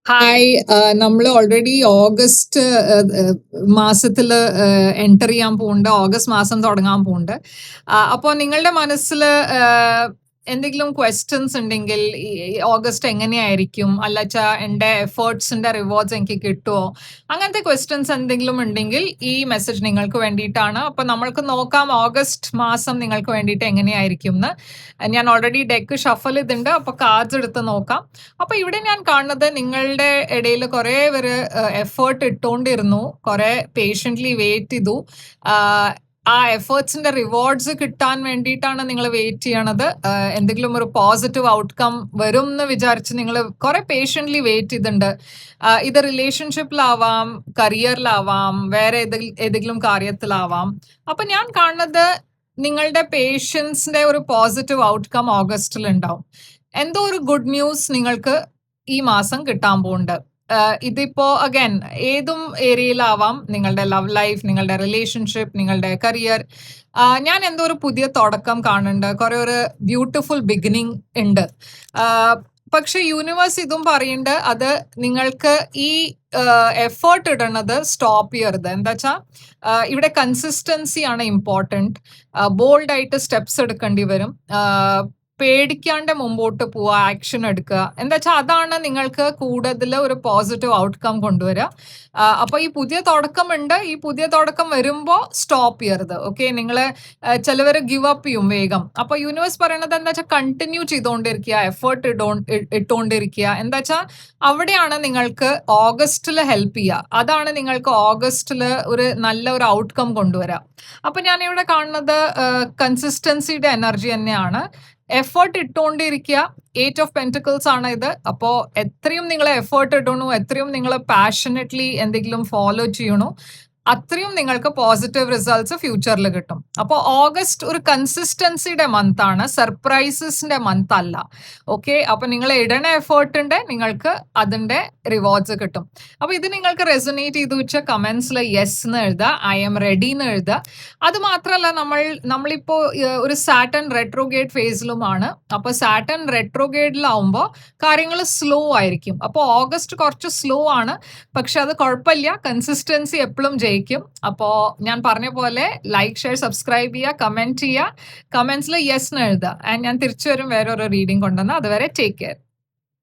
Hi. നമ്മൾ already August മാസത്തില് enter ചെയ്യാൻ പോകുന്നുണ്ട്. ഓഗസ്റ്റ് മാസം തുടങ്ങാൻ പോകുന്നുണ്ട്. അപ്പോൾ നിങ്ങളുടെ മനസ്സിൽ എന്തെങ്കിലും ക്വസ്റ്റ്യൻസ് ഉണ്ടെങ്കിൽ ഈ ഓഗസ്റ്റ് എങ്ങനെയായിരിക്കും, അല്ലച്ചാ എൻ്റെ എഫേർട്സിന്റെ റിവാർഡ്സ് എനിക്ക് കിട്ടുമോ, അങ്ങനത്തെ ക്വസ്റ്റ്യൻസ് എന്തെങ്കിലും ഉണ്ടെങ്കിൽ ഈ മെസ്സേജ് നിങ്ങൾക്ക് വേണ്ടിയിട്ടാണ്. അപ്പൊ നമ്മൾക്ക് നോക്കാം ഓഗസ്റ്റ് മാസം നിങ്ങൾക്ക് വേണ്ടിയിട്ട് എങ്ങനെയായിരിക്കും എന്ന്. ഞാൻ ഓൾറെഡി ഡെക്ക് ഷഫൽ ചെയ്തിട്ടുണ്ട്, അപ്പൊ കാർഡ്സ് എടുത്ത് നോക്കാം. അപ്പൊ ഇവിടെ ഞാൻ കാണുന്നത് നിങ്ങളുടെ ഇടയിൽ കുറെ പേര് എഫേർട്ട് ഇട്ടുകൊണ്ടിരുന്നു, കുറെ പേഷ്യൻ്റ്ലി വെയിറ്റ് ചെയ്തു. ആ എഫേർട്സിന്റെ റിവാർഡ്സ് കിട്ടാൻ വേണ്ടിയിട്ടാണ് നിങ്ങൾ വെയിറ്റ് ചെയ്യണത്. എന്തെങ്കിലും ഒരു പോസിറ്റീവ് ഔട്ട്കം വരും എന്ന് വിചാരിച്ച് നിങ്ങൾ കുറെ പേഷ്യൻ്റ്ലി വെയിറ്റ് ചെയ്തിട്ടുണ്ട്. ഇത് റിലേഷൻഷിപ്പിലാവാം, കരിയറിലാവാം, വേറെ ഏതെങ്കിലും കാര്യത്തിലാവാം. അപ്പൊ ഞാൻ കാണുന്നത് നിങ്ങളുടെ പേഷ്യൻസിന്റെ ഒരു പോസിറ്റീവ് ഔട്ട്കം ഓഗസ്റ്റിൽ ഉണ്ടാവും. എന്തോ ഒരു ഗുഡ് ന്യൂസ് നിങ്ങൾക്ക് ഈ മാസം കിട്ടാൻ പോകുന്നുണ്ട്. ഇതിപ്പോ അഗൈൻ ഏതും ഏരിയയിലാവാം, നിങ്ങളുടെ ലവ് ലൈഫ്, നിങ്ങളുടെ റിലേഷൻഷിപ്പ്, നിങ്ങളുടെ കരിയർ. ഞാൻ എന്തോ ഒരു പുതിയ തുടക്കം കാണുന്നുണ്ട്, കുറെ ഒരു ബ്യൂട്ടിഫുൾ ബിഗിനിങ് ഉണ്ട്. പക്ഷെ യൂണിവേഴ്സ് ഇതും പറയുന്നുണ്ട്, അത് നിങ്ങൾക്ക് ഈ എഫേർട്ട് ഇടണത് സ്റ്റോപ്പ് ചെയ്യരുത്. എന്താ വെച്ചാൽ ഇവിടെ കൺസിസ്റ്റൻസി ആണ് ഇമ്പോർട്ടൻറ്റ്. ബോൾഡ് ആയിട്ട് സ്റ്റെപ്സ് എടുക്കേണ്ടി വരും. പേടിക്കാണ്ട് മുമ്പോട്ട് പോവുക, ആക്ഷൻ എടുക്കുക. എന്താ വെച്ചാൽ അതാണ് നിങ്ങൾക്ക് കൂടുതൽ ഒരു പോസിറ്റീവ് ഔട്ട്കം കൊണ്ടുവരിക. അപ്പൊ ഈ പുതിയ തുടക്കമുണ്ട്, ഈ പുതിയ തുടക്കം വരുമ്പോൾ സ്റ്റോപ്പ് ചെയ്യരുത്. ഓക്കെ, നിങ്ങൾ ചിലവർ ഗിവ് അപ്പ് ചെയ്യും വേഗം. അപ്പൊ യൂണിവേഴ്സ് പറയണത് എന്താ വെച്ചാൽ കണ്ടിന്യൂ ചെയ്തുകൊണ്ടിരിക്കുക, എഫേർട്ട് ഇട്ടുകൊണ്ടിരിക്കുക. എന്താ വെച്ചാൽ അവിടെയാണ് നിങ്ങൾക്ക് ഓഗസ്റ്റിൽ ഹെൽപ്പ് ചെയ്യുക. അതാണ് നിങ്ങൾക്ക് ഓഗസ്റ്റിൽ ഒരു നല്ല ഒരു ഔട്ട്കം കൊണ്ടുവരിക. അപ്പൊ ഞാൻ ഇവിടെ കാണുന്നത് കൺസിസ്റ്റൻസിയുടെ എനർജി തന്നെയാണ്. എഫേർട്ട് ഇട്ടുകൊണ്ടിരിക്കുക. 8 ഓഫ് പെന്റിക്കിൾസ് ആണ് ഇത്. അപ്പോൾ എത്രയും നിങ്ങൾ എഫേർട്ട് ഇടണു, എത്രയും നിങ്ങൾ പാഷനറ്റ്ലി എന്തെങ്കിലും ഫോളോ ചെയ്യണു, അത്രയും നിങ്ങൾക്ക് പോസിറ്റീവ് റിസൾട്ട്സ് ഫ്യൂച്ചറിൽ കിട്ടും. അപ്പോൾ ഓഗസ്റ്റ് ഒരു കൺസിസ്റ്റൻസിയുടെ മന്ത് ആണ്, സർപ്രൈസസിന്റെ മന്ത് അല്ല. ഓക്കെ, അപ്പൊ നിങ്ങൾ ഇടണ എഫേർട്ടിന്റെ നിങ്ങൾക്ക് അതിന്റെ റിവാർഡ്സ് കിട്ടും. അപ്പൊ ഇത് നിങ്ങൾക്ക് റെസൊനേറ്റ് ചെയ്ത് വെച്ച കമന്റ്സിൽ യെസ് എന്ന് എഴുതുക, ഐ എം റെഡി എന്ന് എഴുതുക. അത് മാത്രമല്ല, നമ്മളിപ്പോ ഒരു സാറ്റൺ റെട്രോഗേഡ് ഫേസിലുമാണ്. അപ്പൊ സാറ്റൺ റെട്രോഗേഡിലാവുമ്പോൾ കാര്യങ്ങൾ സ്ലോ ആയിരിക്കും. അപ്പോൾ ഓഗസ്റ്റ് കുറച്ച് സ്ലോ ആണ്, പക്ഷെ അത് കുഴപ്പമില്ല. കൺസിസ്റ്റൻസി എപ്പോഴും ജയിക്കും. അപ്പോൾ ഞാൻ പറഞ്ഞ പോലെ ലൈക്ക്, ഷെയർ, സബ്സ്ക്രൈബ് ചെയ്യുക, കമന്റ് ചെയ്യുക. കമന്റ്സിൽ യെസ് എന്ന് എഴുതുക. ആൻഡ് ഞാൻ തിരിച്ചു വരും വേറൊരു റീഡിംഗ് കൊണ്ടുവന്ന്. അതുവരെ ടേക്ക് കെയർ.